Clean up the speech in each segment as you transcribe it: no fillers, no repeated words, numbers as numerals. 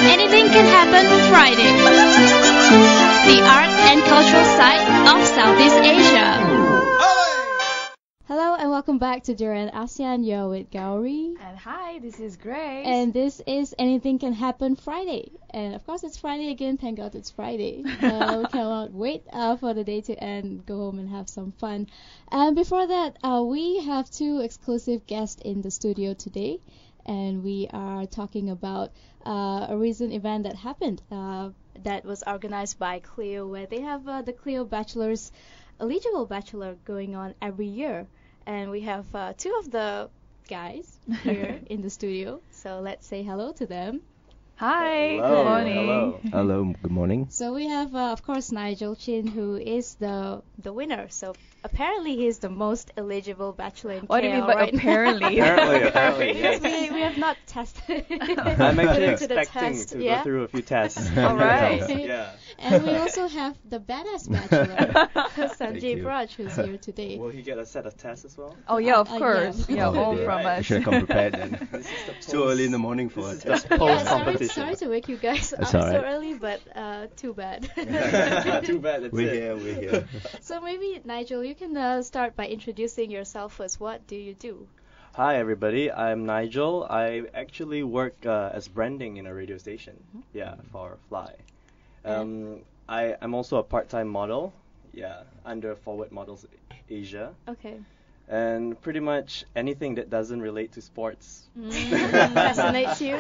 Anything Can Happen Friday. The art and cultural side of Southeast Asia. Hello and welcome back to DurianASEAN. You're with Gowri. And hi, this is Grace. And this is Anything Can Happen Friday. And of course it's Friday again. Thank God it's Friday. We cannot wait for the day to end, go home and have some fun. And before that, we have two exclusive guests in the studio today. And we are talking about a recent event that happened that was organized by CLEO, where they have the CLEO Bachelor's eligible Bachelor going on every year. And we have two of the guys here in the studio. So let's say hello to them. Hi, Hello. good morning. Hello. Hello, good morning. So we have, of course, Nigel Chin, who is the winner. So apparently he's the most eligible Bachelor in What do you mean KL by right now. apparently? Apparently, Because yes. we have not tested. I'm actually put it to the expecting test, to yeah? go through a few tests. All right. Yeah. And we also have the badass Bachelor, Sanjeev you. Raj, who's here today. Will he get a set of tests as well? Oh yeah, of Yeah. course. Yeah, Oh, all yeah. from I us. should have come prepared then. This is the It's too early in the morning for This it. is the Yeah, post-competition. sorry to wake you guys up That's so all right. early, but too bad. Too bad. That's We're it. here, we're here. So maybe, Nigel, you can start by introducing yourself first. What do you do? Hi everybody, I'm Nigel. I actually work as branding in a radio station. Yeah, for Fly. I'm also a part-time model. Yeah, under Forward Models Asia. Okay. And pretty much anything that doesn't relate to sports. Fascinates you?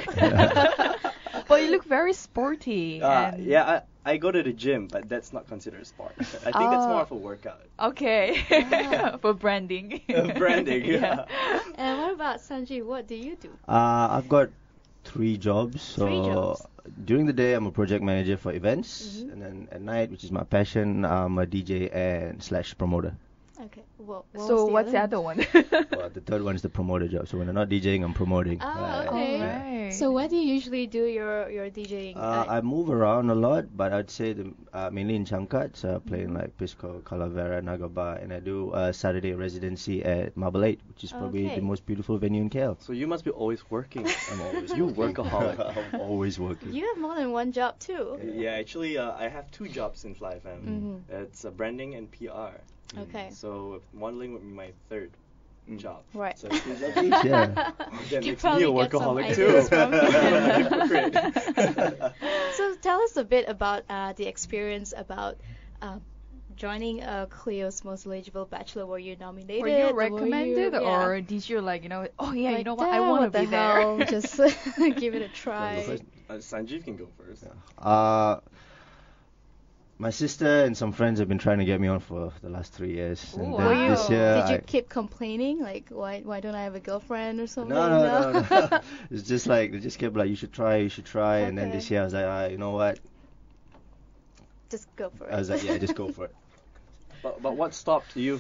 But you look very sporty. and- Yeah, I go to the gym, but that's not considered a sport. I think that's more of a workout. Okay. Ah. For branding. Branding, yeah. And what about Sanjeev? What do you do? I've got 3 jobs. So Three jobs. during the day, I'm a project manager for events, Mhm. and then at night, which is my passion, I'm a DJ and / promoter. Okay. Well, So what's the other one? Well, the third one is the promoter job. So when I'm not DJing, I'm promoting. Oh, okay. Alright. So where do you usually do your DJing? I move around a lot, but I'd say mainly in Changkat, so playing like Pisco, Calavera, Nagaba, and I do Saturday residency at Marble 8, which is probably Okay. the most beautiful venue in KL. So you must be always working. I'm always You workaholic. I'm always working. You have more than one job too. Yeah, actually, I have 2 jobs in Fly FM. Mhm. It's branding and PR. Okay. So modeling would be my third job. Right. So it seems like Yeah. that You makes me probably a get some workaholic ideas too. from Hypocrite. So tell us a bit about the experience about joining CLEO's most eligible Bachelor. Were you nominated? Were you or recommended yeah. or did you like, oh yeah, Like, you know what, I "Damn, want what to be the there. hell? Just give it a try. first? Sanjeev can go first. My sister and some friends have been trying to get me on for the last 3 years. Ooh, And wow. then this year, Did you I- keep complaining? Like, why don't I have a girlfriend or something? no. It's just like they just kept like, you should try, and then Okay. this year I was like, you know what? Just go for it. I was like, yeah, just go for it. But what stopped you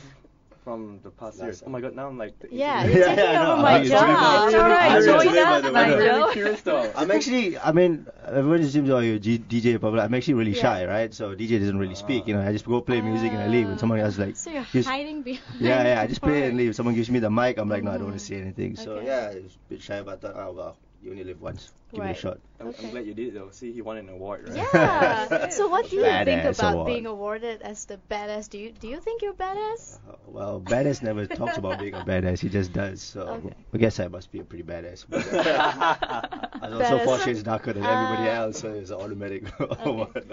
from the past years? Oh my god, now I'm like... Yeah, Yeah, you're taking yeah, over no, my I think it's job. really good. It's alright, I'm join really us, good, by the way. I'm really Nigel. curious though. I'm actually, everyone just seems, you DJ, but I'm actually really Yeah. shy, right? So DJ doesn't really speak, I just go play music and I leave, and someone else like, So you're just- hiding behind. yeah, I just play the and leave. Someone gives me the mic, I'm like, no, I don't want to say anything. So Okay. yeah, I was a bit shy, but I thought, well, you only live once, give it Right. a shot. I'm Okay. glad you did it though. See, he won an award, right? Yeah. So what do you think Badass about award. being awarded as the badass? Do you think you're badass? Well, badass never talks about being a badass, he just does. So Okay. I guess I must be a pretty badass. But, I was also Badass. 4 shades darker than everybody Ah. else, so it's an automatic award.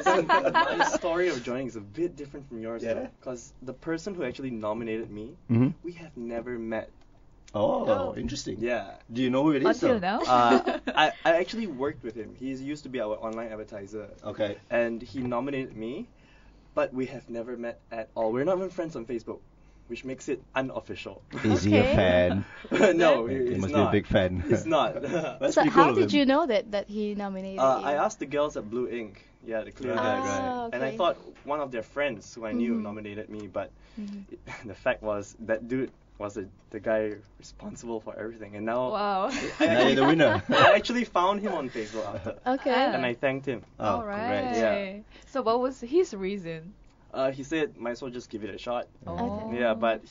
My story of joining is a bit different from yours Yeah. though, because the person who actually nominated me, Mhm. we have never met. Oh, interesting. Yeah. Do you know who it is? Until though? now. I actually worked with him. He used to be our online advertiser. Okay. And he nominated me, but we have never met at all. We're not even friends on Facebook, which makes it unofficial. Is he a Okay. fan? No, He he's must not. be a big fan. He's not. That's So pretty how cool of did him. you know that he nominated you? I asked the girls at Blue Ink, yeah, the clear Right, guys, right. and I Okay. thought one of their friends who I knew Mhm. nominated me, but Mhm. the fact was that dude was the guy responsible for everything, and now Wow. Now you're the winner. I actually found him on Facebook after, Okay. and I thanked him. Oh, All right. congrats. Yeah. So what was his reason? He said, might as well just give it a shot. Oh. Yeah, but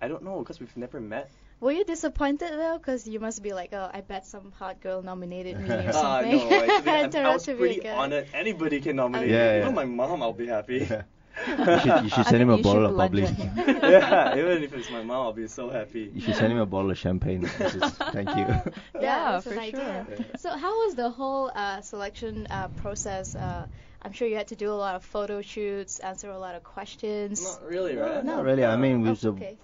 I don't know, because we've never met. Were you disappointed though? Because you must be like, oh, I bet some hot girl nominated me or No, something. actually, Turned I out was to be a pretty guy. honored. Anybody can nominate Okay. me. Yeah, Even yeah. my mom, I'll be happy. You should send him a bottle of bubbly. Yeah, even if it's my mom, I'll be so happy. You should send him a bottle of champagne. Thank you. Yeah, that's an for idea. sure. So how was the whole selection process? I'm sure you had to do a lot of photo shoots, answer a lot of questions. Not really, right? Not really. I mean, it Oh, was okay.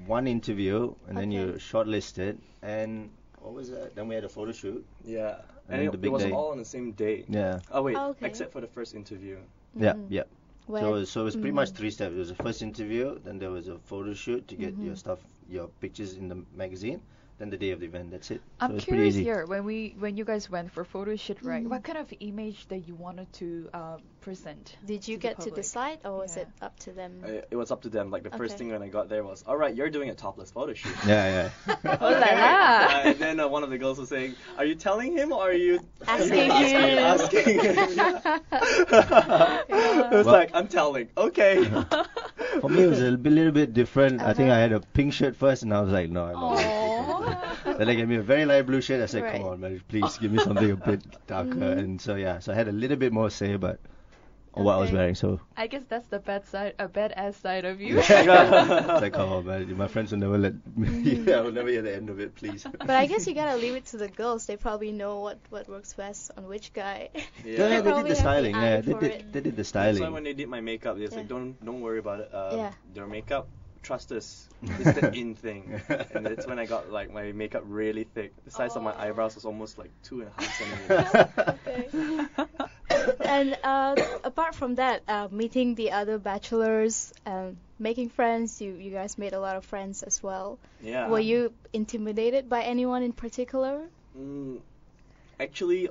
one interview, and then you Okay. shortlisted, and what was that? Then we had a photo shoot. Yeah. And And the it big was day. all on the same day. Yeah. Oh wait, Oh, okay. except for the first interview. Yeah, Mhm. yeah. Where- So it was pretty much 3 steps. It was the first interview, then there was a photo shoot to get your stuff, your pictures in the magazine, then the day of the event. That's it. So I'm it's pretty curious easy. here, when you guys went for photo shoot, right? What kind of image that you wanted to present? Did you to the get to public? decide, or was Yeah. it up to them? It was up to them. Like the first Okay. thing when I got there was, all right, you're doing a topless photo shoot. Yeah, yeah. Oh la la. And then one of the girls was saying, "Are you telling him or are you Asking him. Asking him. It was Well- like, I'm telling. Okay. For me, it was a little bit different. I think I had a pink shirt first, and I was like, no, I'm not. wearing pink shirt. Then they gave me a very light blue shirt. I said, come Right. on, man, please give me something a bit darker. And so yeah, so I had a little bit more say, but on what I was Okay. wearing. So I guess that's the badass side of you. it's like, come on, man, my friends will never let me. I will never hear the end of it, please. But I guess you gotta leave it to the girls. They probably know what works best on which guy. Yeah, Yeah. they did probably the have the styling. eye Yeah, for it. they did the That's why when styling. they did my makeup, they was like, Yeah. don't worry about it. Yeah. Their makeup, trust us. It's the in thing. And that's when I got like my makeup really thick. The size of my eyebrows was almost like 2.5 centimeters. Okay. And apart from that, meeting the other bachelors, making friends, you guys made a lot of friends as well. Yeah. Were you intimidated by anyone in particular? Actually,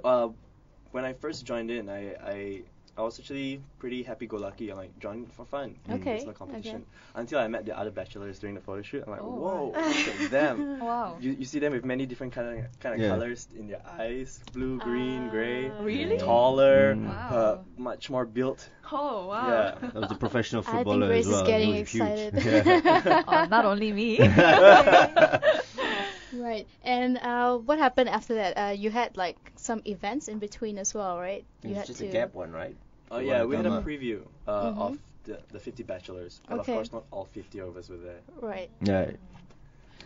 when I first joined in, I was actually pretty happy-go-lucky. I like joined for fun. Okay, There's no competition. Until I met the other bachelors during the photo shoot. I'm like, Oh, whoa, wow. look at them. Wow. You see them with many different kind of Yeah. colors in their eyes, blue, green, gray. Really? Taller, Wow. much more built. Oh wow. Yeah. That was a professional I think footballer Grace as well. is getting He was huge. excited. Yeah. Not only me. Right. And what happened after that? You had like some events in between as well, right? You It's had just to. a gap one, right? Oh The yeah, one we had a come up. preview of the 50 bachelors, but Okay. of course not all 50 of us were there. Right. Yeah.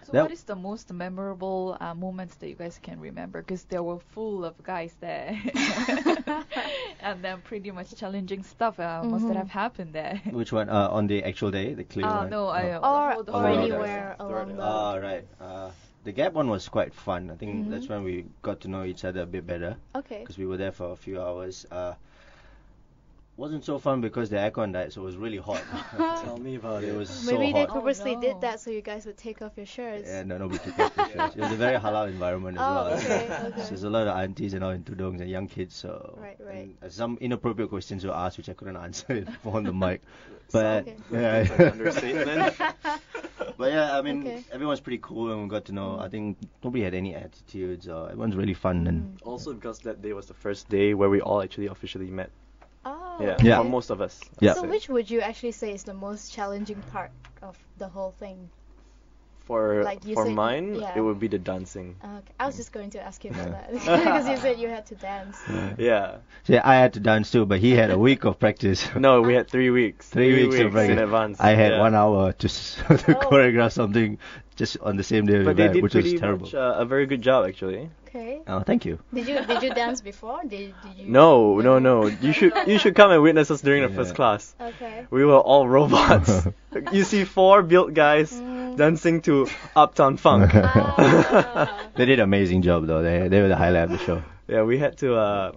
So That- what is the most memorable moments that you guys can remember? Because there were full of guys there, and then pretty much challenging stuff must have happened there. Which one? On the actual day, the CLEO one? No, I. Or, the or whole anywhere along the. Ah, right. The gap one was quite fun. I think that's when we got to know each other a bit better Okay. because we were there for a few hours. Wasn't so fun because the aircon died, so it was really hot. Tell me about it. It was so Maybe they hot. purposely no. did that so you guys would take off your shirts. Yeah, no, nobody took off the shirts. It was a very halal environment as Oh, well. okay, So okay. there's a lot of aunties and all in tudongs and young kids. So Right, right. and some inappropriate questions were asked which I couldn't answer on the mic. But Okay. That's an understatement. but yeah, I mean Okay. everyone's pretty cool and we got to know. I think nobody had any attitudes. Or everyone's really fun and Also because that day was the first day where we all actually officially met. Oh. Yeah. Yeah. For most of us. Yeah. So which would you actually say is the most challenging part of the whole thing? For Like you for said, mine, yeah. it would be the dancing. Okay. I was just going to ask you about Yeah. that because you said you had to dance. Yeah. yeah, I had to dance too, but he had a week of practice. No, we had 3 weeks. 3 weeks of in practice. advance. I had yeah. 1 hour to choreograph something just on the same day of the But they event, did which was pretty terrible. much a very good job actually. Okay. Oh, thank you. Did you dance before? Did you? No. You should come and witness us during the Yeah. first class. Okay. We were all robots. You see 4 built guys dancing to Uptown Funk. Ah. They did an amazing job though. They were the highlight of the show. Yeah, we had to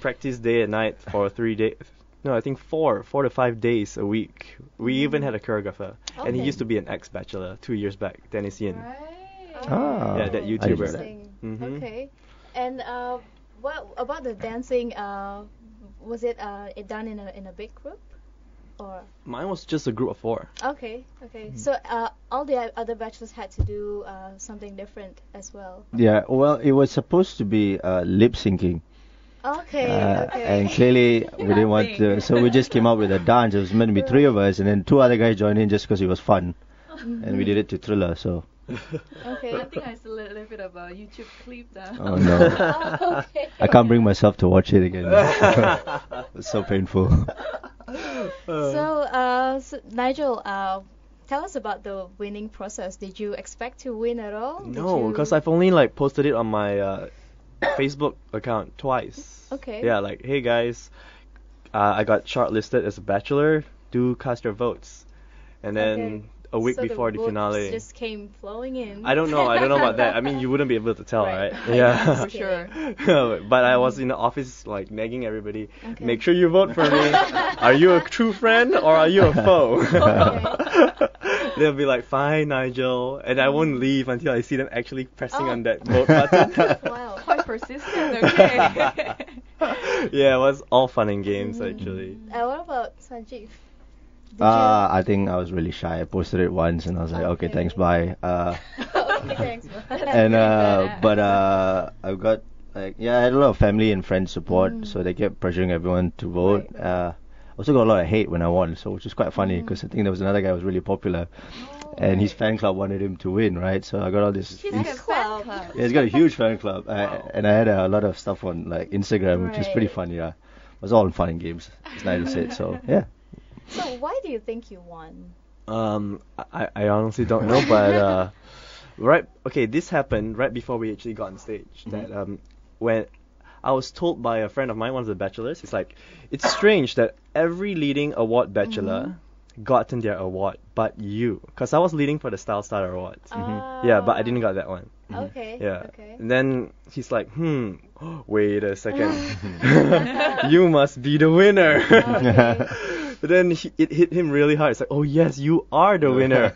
practice day and night for 3 days. No, I think 4 to 5 days a week. We even had a choreographer, and he Okay. used to be an ex-bachelor 2 years back, Dennis Yin. Ah, Yeah, that I didn't YouTuber. know that. Interesting. Mhm. Okay. And what about the dancing? Was it done in a big group, or? Mine was just a group of 4. Okay. Okay. So all the other bachelors had to do something different as well. Yeah, well, it was supposed to be lip syncing. Okay. Okay. And clearly we didn't want to, so we just came up with a dance. It was meant to be 3 of us, and then 2 other guys joined in just because it was fun, and we did it to Thriller. So Okay. I think I saw a little bit of a YouTube clip. Oh no. Oh, okay. I can't bring myself to watch it again. It's so painful. So, Nigel, tell us about the winning process. Did you expect to win at all? Did No, you- because I've only like posted it on my Facebook account twice. Okay. Yeah, like, hey guys, I got shortlisted as a Bachelor. Do cast your votes. And then Okay. a week So before the votes finale. just came flowing in. I don't know about that. I mean, you wouldn't be able to tell, Right. right? For Yeah. sure. But I was in the office like nagging everybody. Okay. Make sure you vote for me. Are you a true friend or are you a foe? They'll be like, fine, Nigel, and I won't leave until I see them actually pressing Oh. on that vote button. Wow. Quite persistent. Okay. Yeah, it was all fun and games actually. What about Sanjeev? Did I think I was really shy. I posted it once and I was like, okay, Okay. thanks, bye. Okay, thanks. And but I've got like I had a lot of family and friends support, so they kept pressuring everyone to vote. Also got a lot of hate when I won, so which is quite funny because I think there was another guy who was really popular, and his fan club wanted him to win, right? So I got all this. He's like a fan club. Yeah, he's got a huge fan club, and I had a lot of stuff on like Instagram, which is pretty Right. funny. Yeah, it was all fun and games, as Nigel said. So yeah. So why do you think you won? I honestly don't know, but this happened right before we actually got on stage. That when I was told by a friend of mine, one of the bachelors, it's like, it's strange that every leading award bachelor gotten their award, but you, because I was leading for the Style Star Awards. Yeah, but I didn't got that one. Okay. Yeah. Okay. And then he's like, wait a second. You must be the winner. Okay. But then it hit him really hard. It's like, oh yes, you are the winner.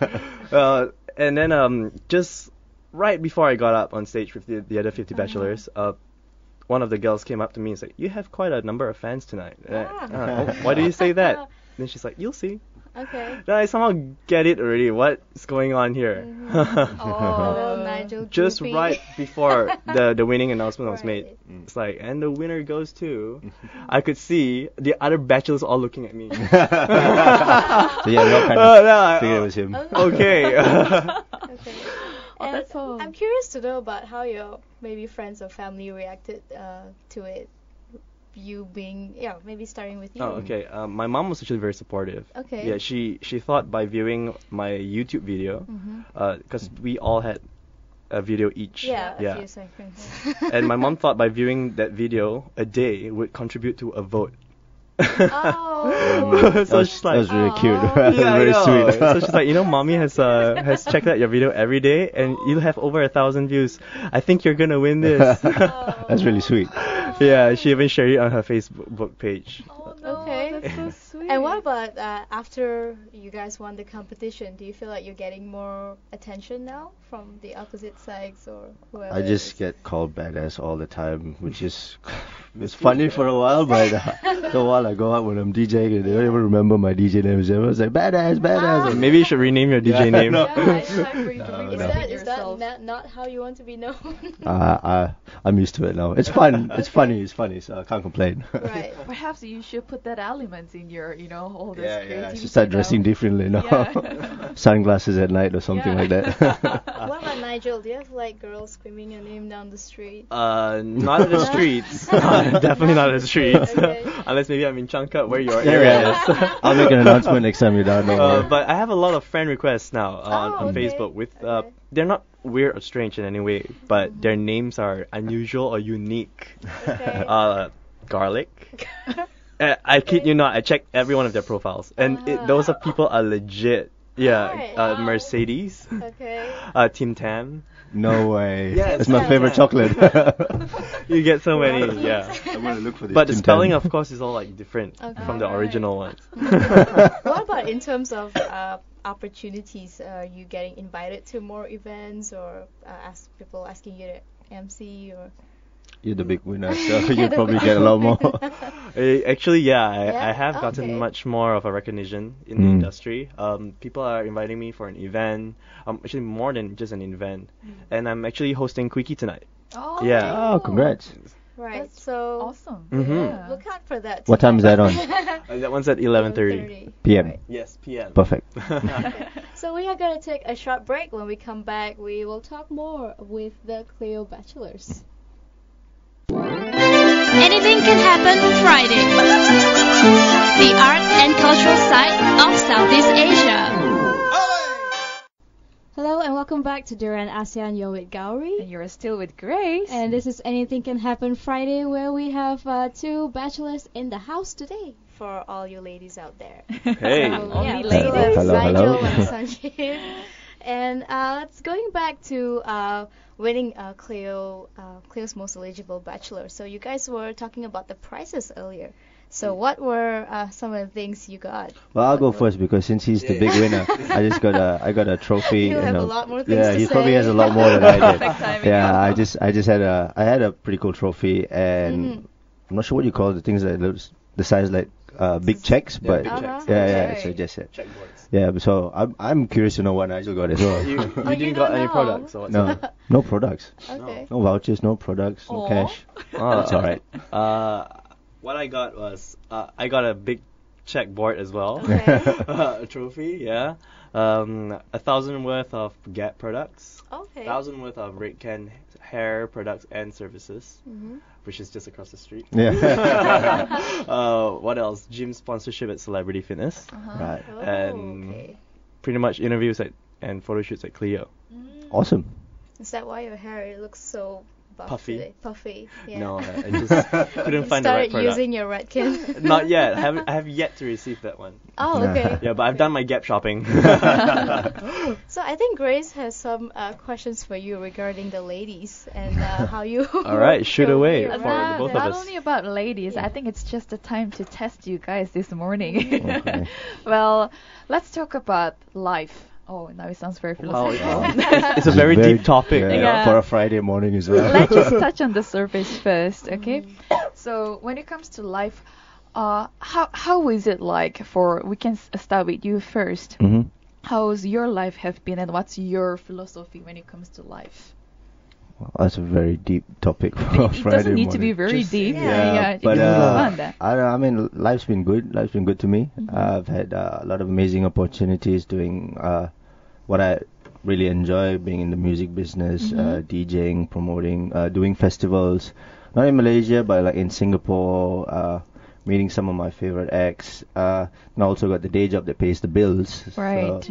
And then just right before I got up on stage with the other 50 bachelors, one of the girls came up to me and said, you have quite a number of fans tonight. Why do you say that? Then she's like, you'll see. Okay. Then I somehow get it already. What's going on here? Oh, Nigel. Just groupie. right before the winning announcement was Right. made. It's like, and the winner goes to. I could see the other bachelors all looking at me. So yeah, we all kind of figured it was him. Okay. Okay. And that's- I'm curious to know about how your maybe friends or family reacted to it. You being, maybe starting with you. Oh, okay. My mom was actually very supportive. Okay. Yeah, she thought by viewing my YouTube video, because we all had a video each. Yeah, a few seconds. And my mom thought by viewing that video a day would contribute to a vote. Oh. So she's like, that was really cute. Aw. That was yeah, I very know. sweet. So she's like, mommy has checked out your video every day, and you'll have over 1,000 views. I think you're gonna win this. That's really sweet. Yeah, she even shared it on her Facebook page. Oh no, Okay. that's so sweet. And what about after you guys won the competition? Do you feel like you're getting more attention now from the opposite sides or whoever? I it just is? get called badass all the time, which is it's funny for a while, but the while I go out when I'm DJing, they don't even remember my DJ name. Everyone's like badass, badass. Maybe you should rename your DJ name. No. Yeah, it's time for you to No, bring Is no. that yourself. not how you want to be known? I'm used to it now. It's fun. It's funny. It's funny. So I can't complain. Right. Perhaps you should put that element in your, all this creativity. Just start dressing now. differently now. Yeah. Sunglasses at night or something Yeah. like that. What about Nigel? Do you have like girls screaming your name down the street? Not at the streets. Definitely not at the streets. Okay. Unless maybe I'm in Changkat where your Yeah, area yeah. is. I'll make an announcement next time you're down. Don't worry. But I have a lot of friend requests now on Oh, okay. Facebook with Okay. they're not weird or strange in any way, but their names are unusual or unique. Okay. Garlic. I kid you not, I checked every one of their profiles, and those are people are legit. Yeah, Right. Mercedes, Okay. Tim Tam. No way. Yes, That's my yeah. favorite chocolate. You get so many, yeah. I'm gonna look for this. But the Tim spelling, Tam. of course, is all like different Okay. from the Alright. original ones. What about in terms of opportunities? Are you getting invited to more events or people asking you to MC or? You're the big winner, so you probably get a lot more. Actually, I Yeah? have gotten Okay. much more of a recognition in the Mm. industry. People are inviting me for an event. Actually, more than just an event. And I'm actually hosting Quickie tonight. Oh. Yeah. Oh, congrats. Right. That's So awesome. Mhm. Yeah. look out for that. What time is that on? That one's at 11:30. PM. Right. Yes, PM. Perfect. So we are going to take a short break. When we come back, we will talk more with the CLEO Bachelors. Anything can happen Friday. The art and cultural side of Southeast Asia. Hello and welcome back to DurianASEAN. You're with Gowri. And you're still with Grace. And this is Anything Can Happen Friday, where we have two bachelors in the house today for all you ladies out there. Hey. Only we ladies. still have Hello, Nigel hello. and Sanjeev. And it's going back to winning CLEO's most eligible bachelor. So you guys were talking about the prizes earlier. So what were some of the things you got? Well, I'll go first because since he's the big winner, I got a trophy. He'll have a lot more things yeah, to he probably say. has a lot more than I did. Perfect timing. Yeah, I just had a pretty cool trophy, and I'm not sure what you call the things that looks the size like big checks, but big checks. yeah, Okay. so just it. Checkboards. Yeah, so I'm curious to know what Nigel got as well. You you didn't don't got any know. products, so what's No, no products, Okay. no vouchers, no products, no Aw. cash. That's all right. What I got was I got a big checkboard as well. Okay. A trophy, yeah. 1,000 worth of Gap products. Okay. 1,000 worth of Red Can hair products and services, Mhm. which is just across the street. Yeah. What else? Gym sponsorship at Celebrity Fitness. Right. Oh, And okay. Pretty much interviews and photo shoots at CLEO. Awesome. Is that why your hair looks so buff Puffy? today? Puffy. Yeah. No, I just couldn't You find the right started product. using your Redken. Not yet. I have yet to receive that one. Oh, okay. Yeah, but I've done my Gap shopping. So I think Grace has some questions for you regarding the ladies and how you. All right, shoot go away around for the both of Not us. only about ladies, Yeah. I think it's just the time to test you guys this morning. Okay. Well, let's talk about life. Oh, now it sounds very Wow, philosophical. it's a very deep topic. Yeah, you know? Yeah. for a Friday morning as well. Let's just touch on the surface first, okay? So when it comes to life, how is it like for? We can start with you first. hmm How's your life have been, and what's your philosophy when it comes to life? Well, that's a very deep topic for a It Friday doesn't need to be morning. very Just- deep. yeah. You but can move on there. I mean, life's been good. Life's been good to me. I've had a lot of amazing opportunities doing what I really enjoy, being in the music business, DJing, promoting, doing festivals, not in Malaysia, but like in Singapore, meeting some of my favorite acts. And I also got the day job that pays the bills. Right.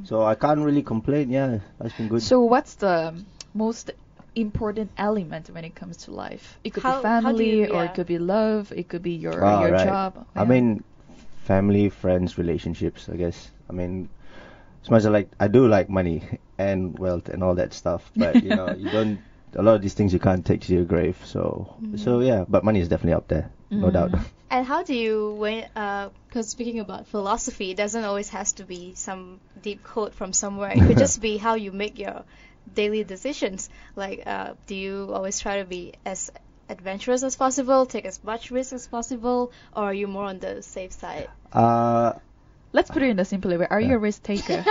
So I can't really complain. Yeah, life's been good. So what's the most important element when it comes to life? It could How be do family, you- or yeah. it could be love, it could be your Right. job. I mean, family, friends, relationships, I guess. I mean, as much as I do like money and wealth and all that stuff, but you know, you don't. A lot of these things you can't take to your grave. So yeah, but money is definitely up there, no doubt. And how do you, because speaking about philosophy, it doesn't always has to be some deep quote from somewhere. It could just be how you make your daily decisions. Like, do you always try to be as adventurous as possible, take as much risk as possible, or are you more on the safe side? Let's put it in a simpler way. Are you a risk taker?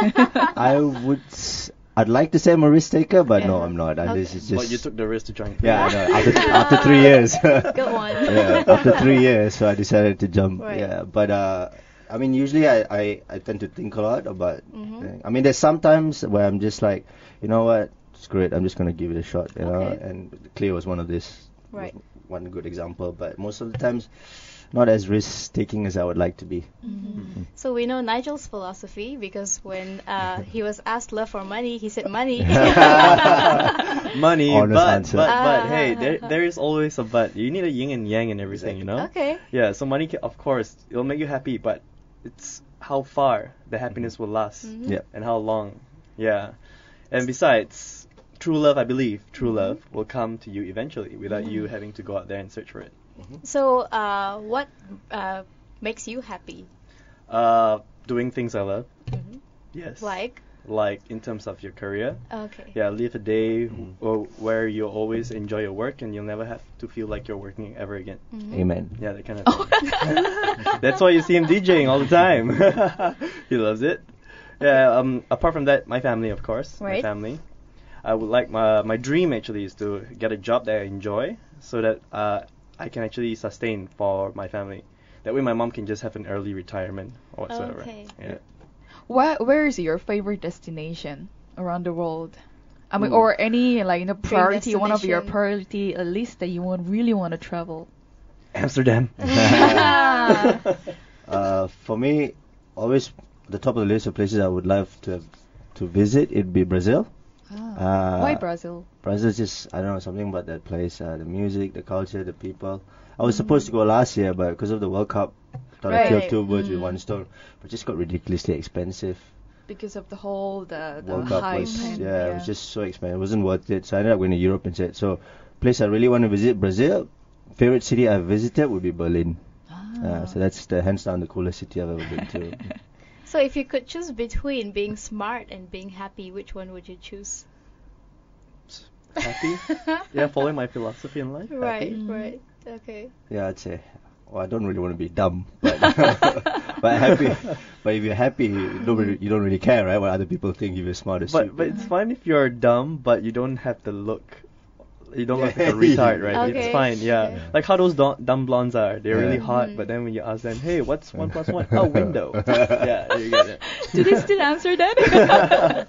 I'd like to say I'm a risk taker, but no, Yeah. I'm not. Okay. This is But just. you took the risk to join. Yeah, I know. After 3 years. Good one. Yeah, after 3 years, so I decided to jump. Right. Yeah, but I mean, usually I tend to think a lot about. I mean, there's sometimes where I'm just like, you know what, screw it, I'm just gonna give it a shot. You know, Okay. and CLEO was one of this. Right. One good example, but most of the times, not as risk taking as I would like to be. So we know Nigel's philosophy because when he was asked love or money, he said money. Money, Honest but answer. hey, there is always a but. You need a yin and yang in everything, you know. Okay. Yeah, so money, of course, it'll make you happy, but it's how far the happiness will last Yeah. and how long. Yeah, and besides, true love, I believe, true love will come to you eventually without you having to go out there and search for it. So what makes you happy? Doing things I love. Yes. Like in terms of your career. Okay. Yeah, live a day where you always enjoy your work and you'll never have to feel like you're working ever again. Amen. Yeah, that kind of thing. That's why you see him DJing all the time. He loves it. Yeah. Apart from that, my family, of course. Right. My family. I would like my dream actually is to get a job that I enjoy, so that I can actually sustain for my family. That way, my mom can just have an early retirement or whatsoever. Okay. Yeah. Where is your favorite destination around the world? I mean, Ooh. or any like priority, one of your destination. priority list that you really want to travel. Amsterdam. For me, always the top of the list of places I would love to visit, it'd be Brazil. Why Brazil? Brazil is just, I don't know, something about that place. The music, the culture, the people. I was supposed to go last year, but because of the World Cup, thought I killed Right. two birds with one stone. But it just got ridiculously expensive. Because of the whole the World Cup hype was, and it was just so expensive. It wasn't worth it. So I ended up going to Europe instead. So, place I really want to visit, Brazil. Favorite city I've visited would be Berlin. So that's hands down the coolest city I've ever been to. So if you could choose between being smart and being happy, which one would you choose? Happy? Yeah, following my philosophy in life. Right, Happy. right. Okay. Yeah, I'd say. Well, I don't really want to be dumb, but but happy. But if you're happy, you don't really care, right? What other people think if you're smart or stupid. But it's fine if you're dumb, but you don't have the look. You don't look like a retard, right? Okay. It's fine, yeah. Okay. Like how those dumb blondes are. They're really Yeah. hot, but then when you ask them, hey, what's 1 plus 1? Oh, window. Yeah, you get it. Do they still answer that?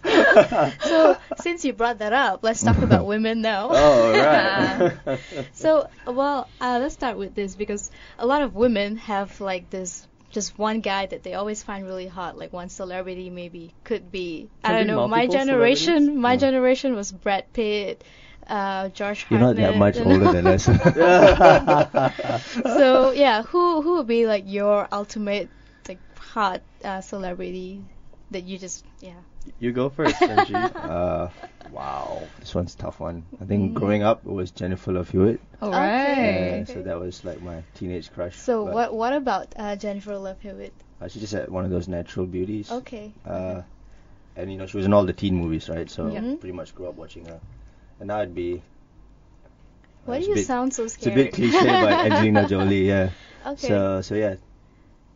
So since you brought that up, let's talk about women now. Oh, right. So, well, let's start with this because a lot of women have like this just one guy that they always find really hot, like one celebrity maybe could be. I Can don't be know. My multiple generation, celebrities? my generation was Brad Pitt, George You're not that Hartnett, much older than us. So yeah, who would be like your ultimate like hot celebrity that you just You go first, Sanjeev. Wow, this one's a tough one. I think growing up it was Jennifer Love Hewitt. All Okay. right. So that was like my teenage crush. So but, what about Jennifer Love Hewitt? She just had one of those natural beauties. Okay. And she was in all the teen movies, right? So Yeah. pretty much grew up watching her. And now it'd be. Why it's do a you bit- sound so It's a scared? bit cliche, but Angelina Jolie, yeah. Okay. So yeah,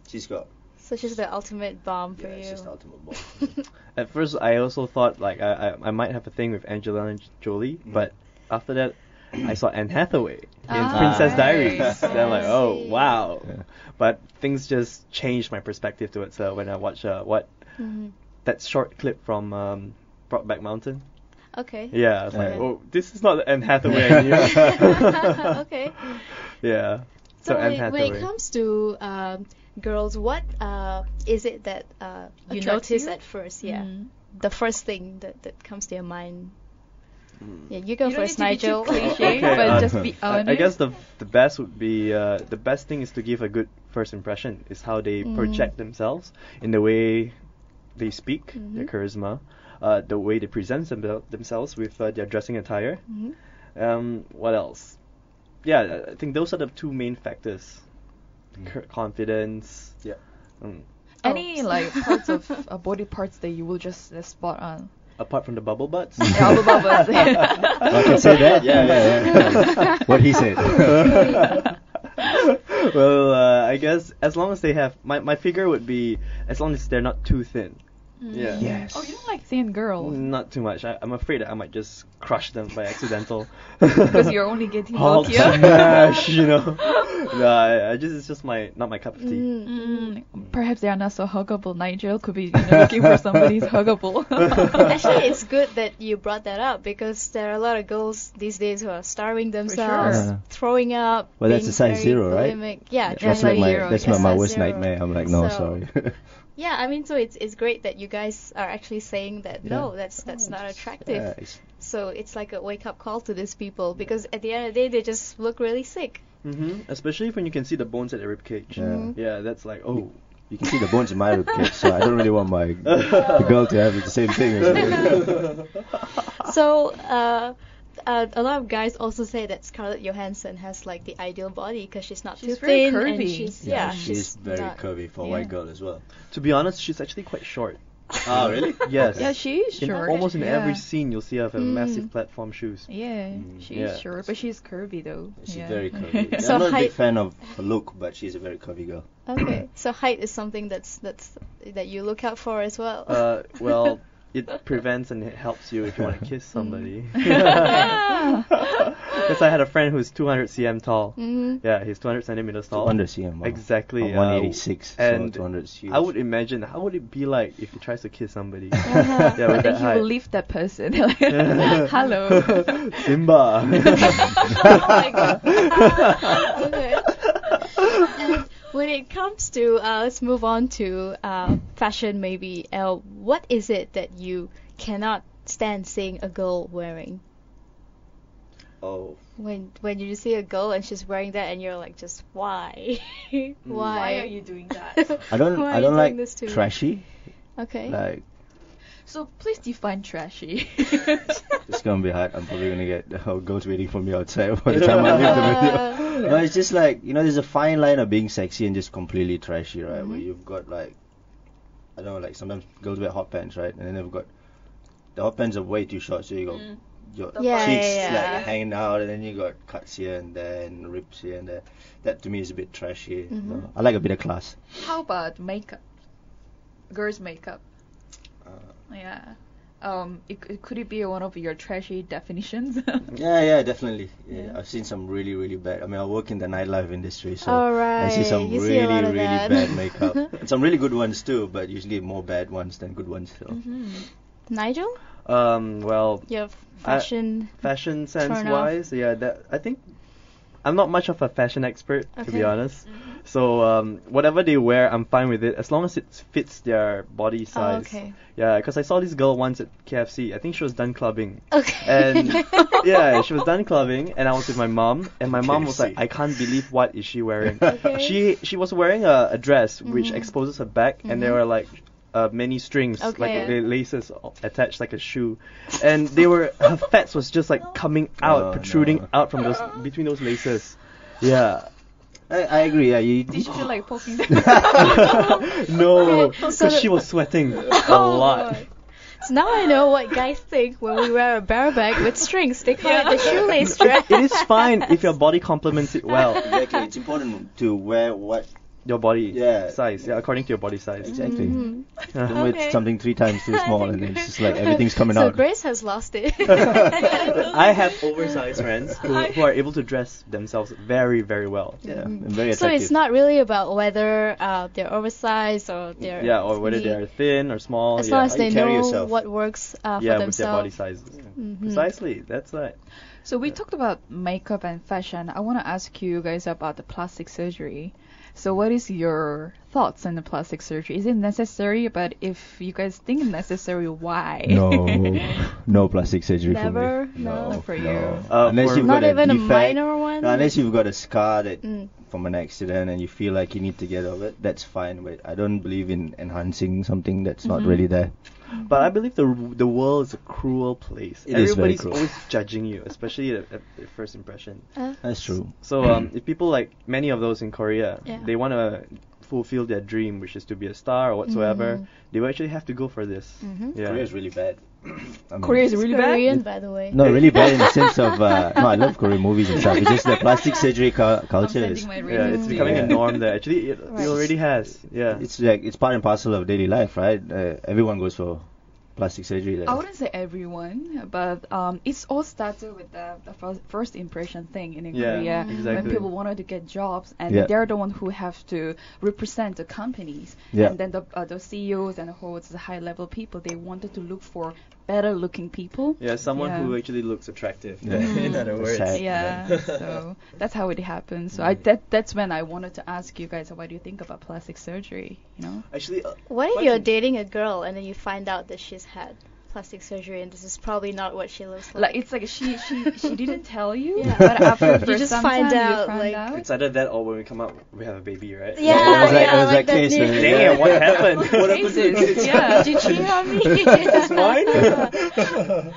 she's got. So she's the ultimate bomb for Yeah, you. she's the ultimate bomb. At first, I also thought like I might have a thing with Angelina Jolie, but after that, I saw Anne Hathaway in Ah, Princess right. Diaries. Then I'm like, I oh see. wow. Yeah. But things just changed my perspective towards her when I watched that short clip from Brokeback Mountain. Okay. Yeah, I was like, Yeah. oh, this is not the Anne Hathaway I knew. Okay. Yeah. So Anne when Hathaway. it comes to girls, what is it that you Attracts notice you? at first? Yeah. Mm. The first thing that comes to your mind. Yeah, you go You don't first, need to Nigel. be too cliche, Okay, but just be honest. I guess the best would be the best thing is to give a good first impression. Is how they project themselves in the way they speak, their charisma, the way they present themselves with their dressing attire. What else? Yeah, I think those are the two main factors. Confidence. Yeah. Any like parts of body parts that you will just spot on. Apart from the bubble butts. Yeah, bubbles. I can say that. Yeah. What he said. Well, I guess as long as they have my figure would be as long as they're not too thin. Yeah. Yes. Oh, you don't like thin girls Not too much. I'm afraid that I might just crush them by accidental. because you're only getting Hulk bulkier. smash, No, it's just not my cup of tea. Perhaps they are not so huggable. Nigel could be looking for somebody who's huggable. Actually, it's good that you brought that up because there are a lot of girls these days who are starving themselves, sure. Yeah. throwing up. Well, that's being a size very zero, right? bulimic. Yeah, That's like like zero. that's Yeah, my size worst zero. nightmare. I'm like, no, So- sorry. Yeah, I mean, so it's great that you guys are actually saying that no, Yeah. that's not attractive. Yeah, it's- So it's like a wake up call to these people because at the end of the day they just look really sick. Especially when you can see the bones at the rib cage. Yeah. Yeah, that's like You can see the bones in my rib cage, so I don't really want my the girl to have the same thing as me. So a lot of guys also say that Scarlett Johansson has like the ideal body because she's not She's too very thin and curvy. she's she's very not- curvy for a yeah. white girl as well. To be honest, she's actually quite short. Oh, really? Yes. Yeah, she is short. Almost in yeah. every scene, you'll see her have massive platform shoes. Yeah, she's Yeah. short, but she's curvy though. She's yeah. very curvy. So I'm not a big height- fan of her look, but she's a very curvy girl. Okay, so height is something that you look out for as well. Well, it prevents and it helps you if you want to kiss somebody. Because I had a friend who's 200 cm tall. Mhm. Yeah, he's 200 centimeters tall. 200 cm. Wow. Exactly. I'm 186, and so 200 is huge. I would imagine how would it be like if he tries to kiss somebody. Uh-huh. Yeah, And with then that he height. will leave that person. Hello. Simba. Oh my god. Okay. And when it comes to, let's move on to fashion maybe. What is it that you cannot stand seeing a girl wearing? Oh. When you see a girl and she's wearing that and you're like, just why? Why? Why are you doing that? I don't Why are I you don't doing like this to me? trashy. Okay. Like, So please define trashy. it's gonna be hard. I'm probably gonna get girls waiting for me outside by the time I leave the video. No, it's just like, there's a fine line of being sexy and just completely trashy, right? Where you've got like, I don't know, like sometimes girls wear hot pants, right? And then they've got, the hot pants are way too short, so you got your Yeah, cheeks yeah, yeah. like hanging out, and then you got cuts here and there and rips here and there. That to me is a bit trashy. So I like a bit of class. How about makeup? Girls' makeup. Yeah. Could it be one of your trashy definitions? Yeah, definitely. Yeah, I've seen some really, really bad. I mean, I work in the nightlife industry, so Alright, I see some you see a really, lot of really that. bad makeup. And some really good ones too, but usually more bad ones than good ones. So. Nigel? Well, Your fashion. fashion sense Turn off. wise, yeah, that I think I'm not much of a fashion expert, to be Okay. honest. So whatever they wear, I'm fine with it as long as it fits their body size. okay. Yeah, because I saw this girl once at KFC. I think she was done clubbing. Okay. And yeah, she was done clubbing, and I was with my mom, and my mom was like, KFC. "I can't believe what is she wearing." Okay. She was wearing a dress which exposes her back, and there were like many strings, Okay. like the laces attached like a shoe, and her fats was just like coming out, Oh, protruding no. out from those between those laces. Yeah. I agree. Yeah, you. Did you feel like poking them? No, Okay, so because she was sweating a lot. So now I know what guys think when we wear a bareback with strings. They call it the shoelace dress. It is fine if your body complements it well. Exactly. It's important to wear what. Your body Yeah. size, according to your body size. Exactly. Don't Okay. wear something 3 times too small, and it's just like everything's coming So out. Grace has lost it. I have oversized friends who are able to dress themselves very, very well. Yeah, and very So attractive. it's not really about whether they're oversized or they're Yeah, or whether skinny. they're thin or small. As yeah. long as How they you carry know yourself. what works for with their body themselves. sizes. Precisely, that's right. So we talked about makeup and fashion. I want to ask you guys about the plastic surgery. So what is your thoughts on the plastic surgery? Is it necessary? But if you guys think necessary, why? No plastic surgery Never? for me. No? Not for you. Unless for- you've Not got even a defect, minor one? No, unless you've got a scar that Mm. from an accident and you feel like you need to get over it, that's fine. But I don't believe in enhancing something that's not really there. But I believe the world is a cruel place. It is very Everybody's cruel. always judging you, especially at first impression. That's true. So if people like many of those in Korea, Yeah. they want to fulfill their dream, which is to be a star or whatsoever, they will actually have to go for this. Yeah. Korea is really bad. I mean, Korea is really bad. Korean, by the way. No, really bad in the sense of no, I love Korean movies and stuff. It's just the plastic surgery I'm culture sending is. my Yeah, ratings it's to becoming you. a norm there. Actually, it Right. already has. Yeah. It's like it's part and parcel of daily life, right? Everyone goes for plastic surgery. Like, I wouldn't say everyone, but it's all started with the first impression thing in Yeah, Korea exactly. when people wanted to get jobs and Yeah. they're the one who have to represent the companies. Yeah. And then the CEOs and the whole the high level people, they wanted to look for better looking people. Yeah, someone Yeah. who actually looks attractive. Yeah. In other words. Sad. Yeah, so that's how it happened. So that's when I wanted to ask you guys, what do you think about plastic surgery? You know? Actually, What if question- you're dating a girl and then you find out that she's had plastic surgery and this is probably not what she looks like? Like it's like she didn't tell you, Yeah. but after the You first just find time out, you find like- out. it's either that or when we come out, we have a baby, right? Yeah, it was like, yeah, it was like like that case. news. Damn, what happened? What happened to Jesus, it? yeah. Did you cheat on me? It's mine?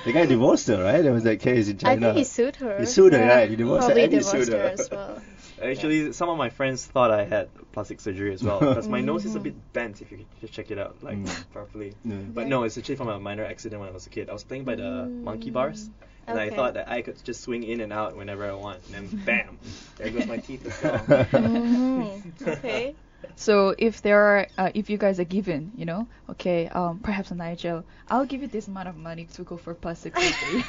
The guy divorced her, right? There was that case in I China. think he sued her. He sued her, right? He divorced her Probably and he divorced sued her her. as well. Actually, some of my friends thought I had plastic surgery as well because my nose is a bit bent if you just check it out like properly. But no, it's actually from a minor accident when I was a kid. I was playing by the monkey bars and I Okay. thought that I could just swing in and out whenever I want. And then bam, there goes my teeth as well. Okay. So if if you guys are given, okay, perhaps Nigel, I'll give you this amount of money to go for plastic surgery.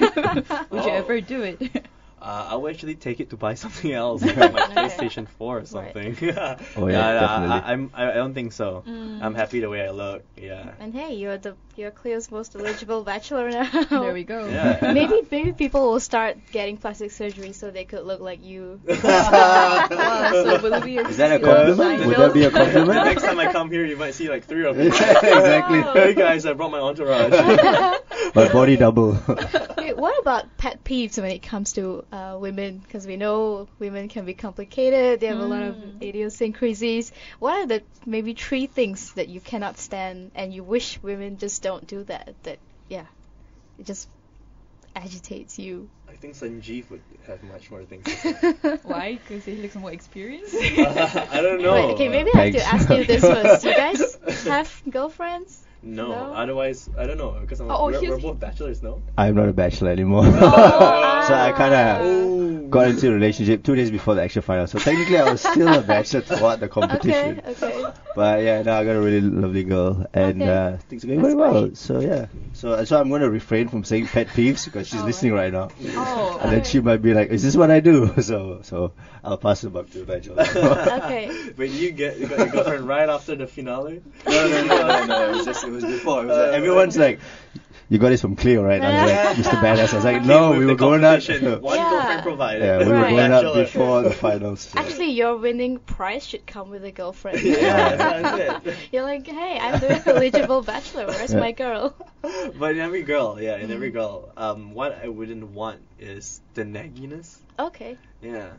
Would you Oh. ever do it? I will actually take it to buy something else, like my PlayStation 4 or something. Oh yeah, definitely. I don't think so. I'm happy the way I look. Yeah. And hey, you're CLEO's most eligible bachelor now. There we go. Yeah. Maybe people will start getting plastic surgery so they could look like you. So will we Is that a compliment? Would that be a The compliment? next time I come here, you might see like 3 of me. Exactly. Hey guys, I brought my entourage. But body double. Okay, what about pet peeves when it comes to women? Because we know women can be complicated. They have a lot of idiosyncrasies. What are the maybe 3 things that you cannot stand and you wish women just don't do that? That it just agitates you. I think Sanjeev would have much more things to say. Why? Because he looks more experienced. I don't know. Wait, okay, maybe I have to ask you this first. You guys have girlfriends? No, No? otherwise, I don't know. Because we're both bachelors, no? I'm not a bachelor anymore. Oh, So I kind of got into a relationship 2 days before the actual final. So technically I was still a bachelor throughout the competition. Okay. But yeah, now I got a really lovely girl, and Okay. things are going That's very well. great. So yeah, so I'm going to refrain from saying pet peeves because she's listening right now, Oh, and then she might be like, "Is this what I do?" So I'll pass it back to the bachelor. Okay. Wait, you got your girlfriend right after the finale? No. It was before. It was everyone's like, "You got this from CLEO, right?" I was like, "Mr. Badass." I was like, "No, With we the were going out." competition, One Yeah. girlfriend provided. Yeah, we were Right. going out Bachelor. before the finals. So. Actually, your winning prize should come with a girlfriend. Yeah, that's it. You're like, hey, I'm the eligible bachelor. Where's my girl? But in every girl, what I wouldn't want is the nagginess. Okay. Yeah.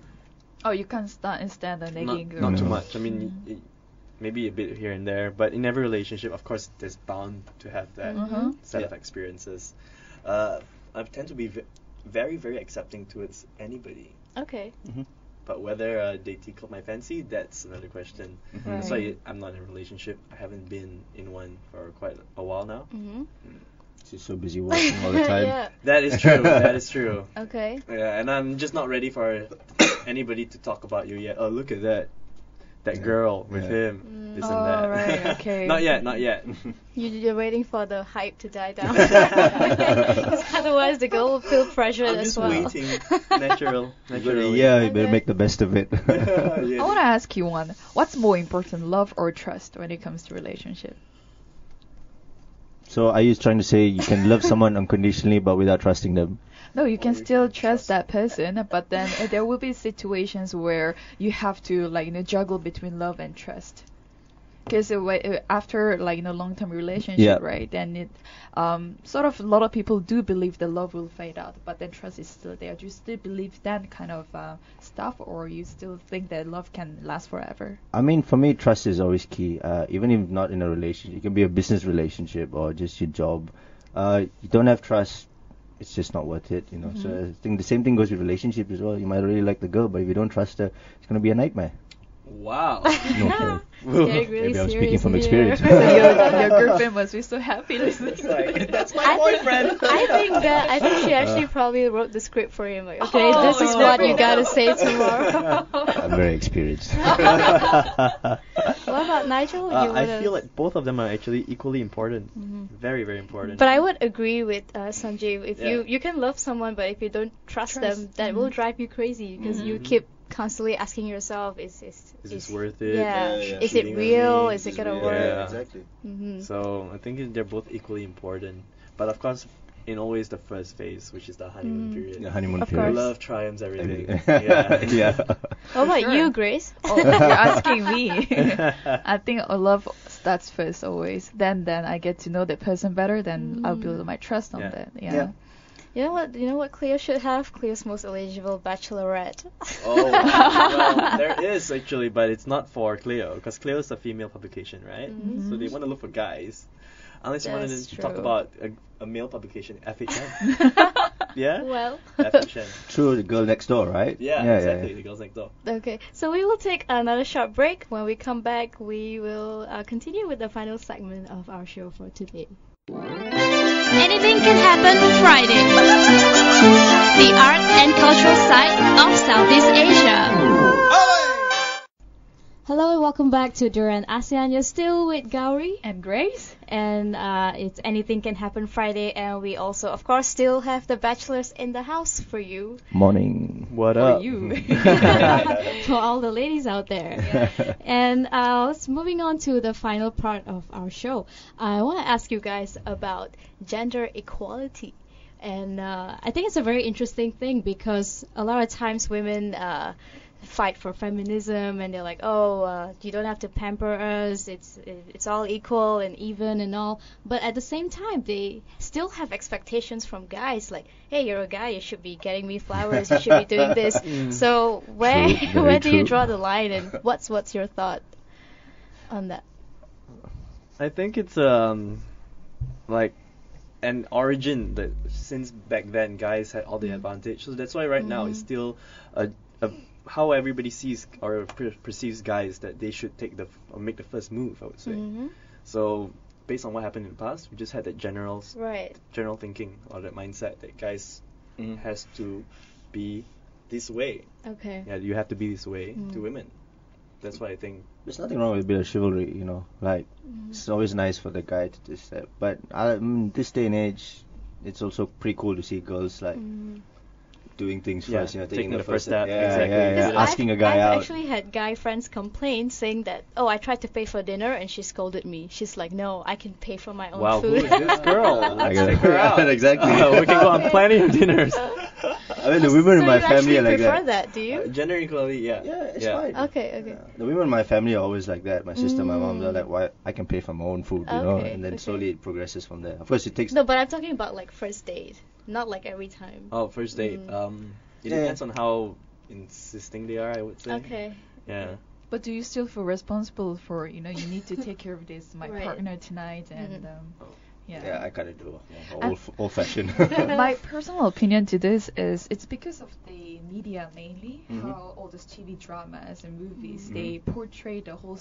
oh, you can't stand a nagging girl. Not too No. much. I mean, maybe a bit here and there, but in every relationship, of course, there's bound to have that set of experiences. I tend to be very, very accepting towards anybody. Okay. But whether they tickle my fancy, that's another question. That's why I'm not in a relationship. I haven't been in one for quite a while now. She's so busy working all the time. Yeah. That is true. That is true. Okay. Yeah, and I'm just not ready for anybody to talk about you yet. Oh, look at that girl with him, this and that. Oh, right, okay. Not yet. You're waiting for the hype to die down. 'Cause otherwise, the girl will feel pressured I'm as just well. waiting. Naturally. Yeah, you better Okay. make the best of it. I want to ask you one. What's more important, love or trust, when it comes to relationship? So are you trying to say you can love someone unconditionally but without trusting them? No, you can still trust that person, but then there will be situations where you have to juggle between love and trust. Because after long-term relationship, Yeah. right? Then it sort of a lot of people do believe the love will fade out, but then trust is still there. Do you still believe that kind of stuff, or you still think that love can last forever? I mean, for me, trust is always key. Even if not in a relationship, it can be a business relationship or just your job. You don't have trust, it's just not worth it, you know. So I think the same thing goes with relationships as well. You might really like the girl, but if you don't trust her, it's gonna be a nightmare. Wow. No, sorry. Getting really Maybe I'm serious speaking from here. experience. So your girlfriend must be so happy listening. That's my boyfriend. I think she actually probably wrote the script for him. Like, okay, Oh, this is what you gotta say tomorrow. I'm very experienced. What about Nigel? You I wanna- feel like both of them are actually equally important. Very, very important. But I would agree with Sanjeev. If Yeah. you can love someone, but if you don't trust them, that will drive you crazy because you Mhm. keep constantly asking yourself, is this worth it? Yeah. Yeah. Is it Cheating on real? me? Is it Is gonna real? work? Yeah. Exactly. Mm-hmm. So I think they're both equally important. But of course, in always the first phase, which is the honeymoon period. The honeymoon Of period. course. Love triumphs everything. Yeah. yeah. What about Sure. you, Grace? Oh, you're asking me. I think love starts first always. Then I get to know that person better. Then I'll build my trust on Yeah. that. Yeah. You know what CLEO should have? CLEO's most eligible bachelorette. Oh, well, there is actually, but it's not for CLEO, because CLEO is a female publication, right? So they want to look for guys. Unless you wanted That's to talk true. about a male publication, FHM. Yeah? Well. FHM. True, the girl next door, right? Yeah, exactly. The girls next door. Okay, so we will take another short break. When we come back, we will continue with the final segment of our show for today. Anything can happen Friday. The art and cultural side of Southeast Asia. Hello and welcome back to DurianASEAN. You're still with Gowri, And Grace? and it's Anything Can Happen Friday, and we also, of course, still have the bachelors in the house for you, Morning. What For up? you. for all the ladies out there. And let's moving on to the final part of our show. I want to ask you guys about gender equality. And I think it's a very interesting thing because a lot of times women fight for feminism and they're like, oh, you don't have to pamper us. It's all equal and even and all. But at the same time, they still have expectations from guys like, hey, you're a guy, you should be getting me flowers, you should be doing this. So where True, very where do you true. draw the line, and what's your thought on that? I think it's like an origin that since back then guys had all the advantage. So that's why right now it's still a how everybody sees or perceives guys that they should take or make the first move, I would say. So based on what happened in the past, we just had that general thinking or that mindset that guys has to be this way. Okay. Yeah, you have to be this way to women. That's what I think. There's nothing wrong with a bit of chivalry, you know. Like, it's always nice for the guy to just step. But this day and age, it's also pretty cool to see girls like doing things Yeah, first, you know, taking taking the first step. Yeah, Exactly. yeah, yeah. Because Asking a guy I've out. actually had guy friends complain saying that, oh, I tried to pay for dinner and she scolded me. She's like, no, I can pay for my own Wow, who food. is this girl? I Let's gotta- take her out. Exactly. We can go on plenty of dinners. I mean, the women in So my you family actually are like prefer that. do you? Gender equality, yeah. Yeah, it's fine. Okay. Yeah. The women in my family are always like that. My sister, my mom, they're like, why I can pay for my own food, you know? Okay, And then okay. slowly it progresses from there. Of course, it takes. No, but I'm talking about like first date, not like every time. Oh, first date. It Yeah. depends on how insisting they are, I would say. Okay. Yeah. But do you still feel responsible for, you need to take care of this, my Right. partner tonight, and Yeah, I kind of do. Yeah, old fashioned. My personal opinion to this is it's because of the media mainly, how all those TV dramas and movies, they portray the whole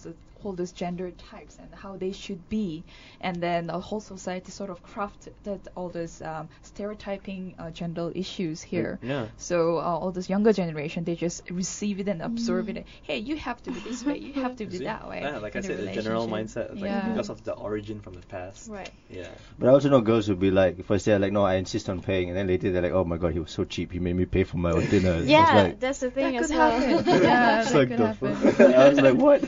those gender types and how they should be, and then the whole society sort of crafted all this stereotyping gender issues here. Yeah. So all this younger generation, they just receive it and absorb it. Hey, you have to be this way, you have to be See? that way. Yeah, like I in a said, the general relationship. mindset, like Yeah. because of the origin from the past. Right. Yeah. But I also know girls who be like, first they're like, no, I insist on paying, and then later they're like, oh my god, he was so cheap, he made me pay for my own dinner. It's Yeah, like, that's the thing That as could well. happen. Yeah, it's that like could the happen. fuck? I was like, what?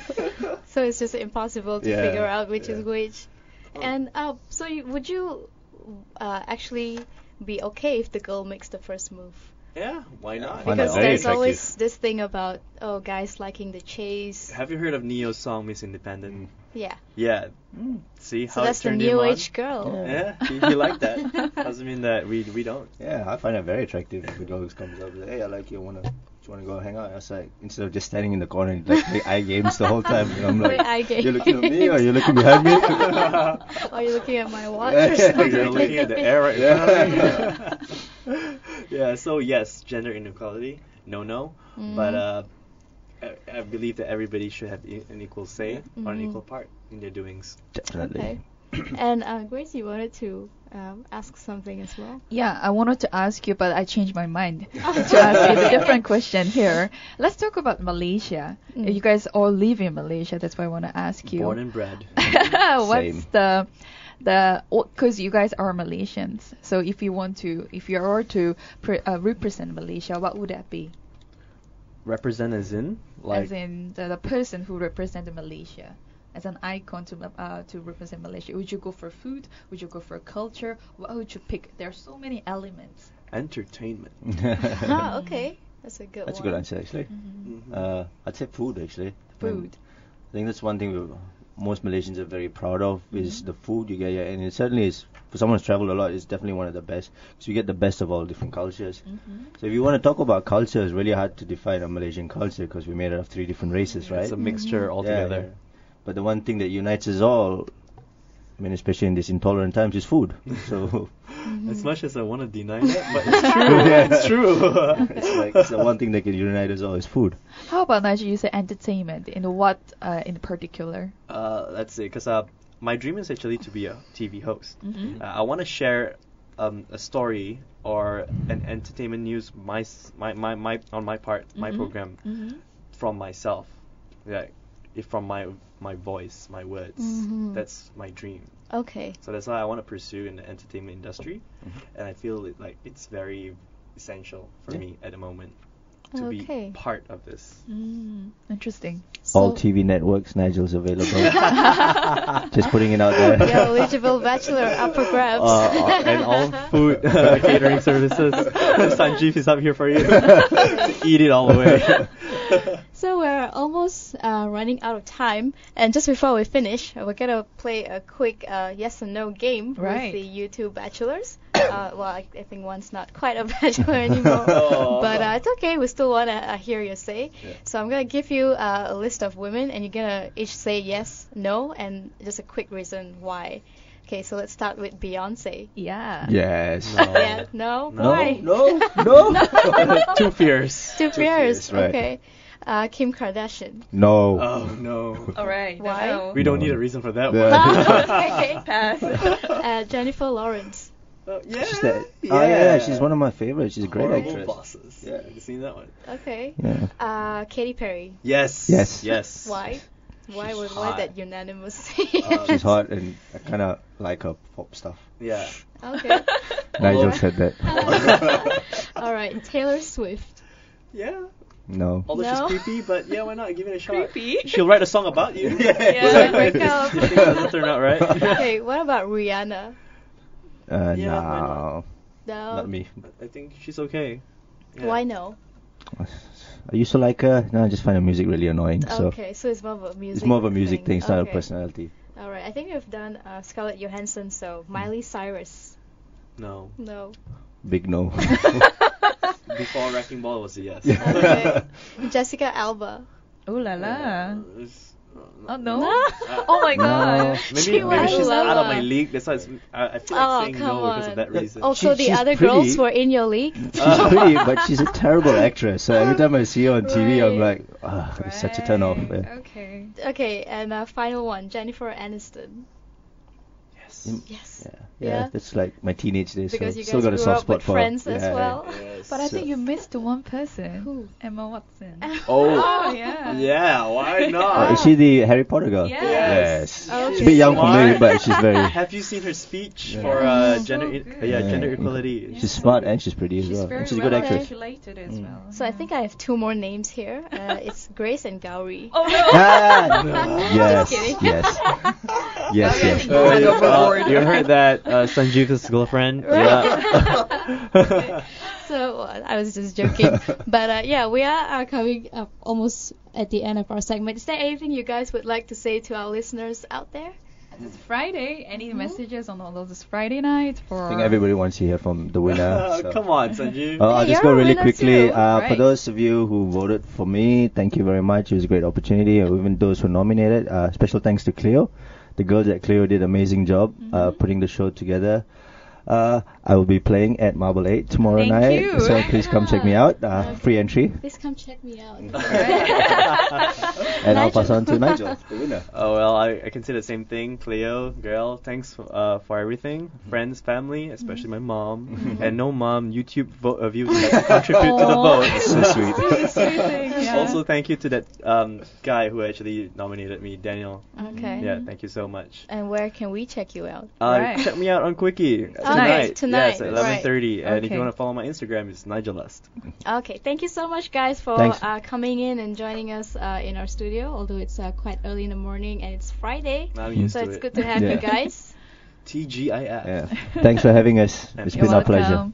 So it's just impossible to Yeah, figure out which is yeah. which. And so would you actually be okay if the girl makes the first move? Yeah, why Yeah, not? why not? Because Very there's attractive. always this thing about, oh, guys liking the chase. Have you heard of Neo's song Miss Independent? Yeah. Yeah. See So how that's it the turned new him on? age girl. Yeah. Yeah, he liked that. Doesn't mean that we don't. Yeah, I find it very attractive if a girl just comes up like, hey, I like you, do you wanna go hang out outside? Instead of just standing in the corner and like play eye games the whole time. And I'm Play like, eye games. you're looking at me or you're looking behind me? Are you looking at my watch Yeah, or something? You're looking at the air right in Yeah. front of me. Yeah, so yes, gender inequality, no. But I believe that everybody should have an equal say or an equal part in their doings. Definitely. Okay. And Grace, you wanted to ask something as well? Yeah, I wanted to ask you, but I changed my mind to ask you a different question here. Let's talk about Malaysia. You guys all live in Malaysia, that's why I want to ask you. Born and bred. What's Same. because you guys are Malaysians, so if you are to represent Malaysia, what would that be? Represent as in? Like, As in the person who represented Malaysia as an icon to represent Malaysia. Would you go for food? Would you go for culture? What would you pick? There are so many elements. entertainment. Okay. That's a good That's a one. good answer, actually. I'd say food, actually. Food. I think that's one thing most Malaysians are very proud of is the food you get here, and it certainly is, for someone who's traveled a lot, it's definitely one of the best, because you get the best of all different cultures. So if you want to talk about culture, it's really hard to define a Malaysian culture, because we made it of 3 different races, right? It's a mixture Yeah, altogether. yeah. But the one thing that unites us all, I mean, especially in these intolerant times, is food. So As much as I want to deny that, but it's true. It's true. it's the one thing that can unite us all is food. How about Nigel? You say entertainment. In what in particular? Let's see, because my dream is actually to be a TV host. I want to share a story or an entertainment news on my part, my program, from myself. Yeah, from my voice, my words. That's my dream. Okay. So that's why I want to pursue in the entertainment industry, and I feel like it's very essential for me at the moment to be part of this. Interesting. All TV networks, Nigel's available. Just putting it out there. Yeah, eligible bachelor up for grabs. And all food catering services. Sanjeev is up here for you. Eat it all the way. So we're almost running out of time, and just before we finish, we're gonna play a quick yes and no game with the YouTube bachelors. Well, I think one's not quite a bachelor anymore, but it's okay. We still wanna hear your say. Yeah. So I'm gonna give you a list of women, and you're gonna each say yes, no, and just a quick reason why. Okay, so let's start with Beyonce. Yeah. Yes. No. Yeah, no, why? No. Too fierce. Too fierce. right. Okay. Kim Kardashian. No. Oh no. All right. Why? No. We don't need a reason for that Yeah. one. Okay. Pass. Jennifer Lawrence. Yeah. She's that. Oh yeah, she's one of my favorites. She's a great Horrible actress. Bosses. Yeah. Have you seen that one? Okay. Yeah. Katy Perry. Yes. Yes. Yes. Why? Why She's why hot. that unanimous? She's hot and I kind of like her pop stuff. Yeah. Okay. Nigel said that. All right. Taylor Swift. Yeah. No. Although No? she's creepy, but yeah, why not? Give it a shot. Creepy? She'll write a song about you. Yeah. Break up. If things doesn't turn out right. Okay. What about Rihanna? Yeah, why No. No. Not me. I think she's okay. Yeah. Why no? I used to like her. No, I just find her music really annoying. So Okay. So it's more of a music. it's more of a music thing. It's not a Okay. personality. All right. I think we've done Scarlett Johansson. So Miley Cyrus. No. No. Big no. Before Wrecking Ball was a yes. Okay. Jessica Alba. Ooh la la. It's- Oh no. No. Oh my No. god. Maybe was she's out of lower. my league. That's why I feel like Oh, saying come no because on. of that reason. Also, the she's other pretty. girls were in your league. She's pretty, but she's a terrible actress. So every time I see her on TV, I'm Right. like, it's such a turn off. Yeah. Okay. Okay, and final one, Jennifer Aniston. Yes. Yes. Yeah, that's like my teenage days. Because so you still guys got a grew soft up spot with for Friends her. as Yeah, well. Yes. But I think So- you missed one person. Who? Emma Watson. Oh. Yeah. Yeah. Why Oh, not? is she the Harry Potter girl? Yes. Yes. Okay. She's a bit young for me, Smart. but she's very. Have you seen her speech Yeah. for Oh, gender? so good. Gender Yeah. equality. She's smart and she's pretty as She's well. very And she's a well good actress. articulated as well. So I think I have two more names here. It's Grace and Gowri. Oh no. Ah, yes, Just kidding. yes, yes, Okay. yes. You heard that Sanjeev's girlfriend? Right. So I was just joking, but yeah, we are coming up almost at the end of our segment. Is there anything you guys would like to say to our listeners out there? It's Friday. Any messages on all those Friday nights for? I think everybody wants to hear from the winner. So. Come on, Sanjeev. I'll Hey, just you're go a really winner quickly. too. For Right. those of you who voted for me, thank you very much. It was a great opportunity. Even those who nominated, special thanks to CLEO. The girls at CLEO did an amazing job putting the show together. I will be playing at Marble 8 tomorrow Thank night, you. so please come check me out. Free entry. Please come check me out. And I'll pass on to Nigel, the winner. Oh well, I can say the same thing. Cleo, girl, thanks for everything. Friends, family, especially my mom, and no mom. YouTube views that contribute to the vote. So sweet. Sweet thing, yeah. Also, thank you to that guy who actually nominated me, Daniel. Okay. Yeah, thank you so much. And where can we check you out? Right. Check me out on Quickie Tonight. Yes, at Right. 11:30. And if Okay. you want to follow my Instagram, it's Nigelust. Okay, thank you so much, guys, for Thanks. coming in and joining us in our studio. Although it's quite early in the morning and it's Friday, I'm used so to it's it. good to have you Yeah. guys. TGIF. Yeah. Thanks for having us. It's You're been our pleasure. welcome.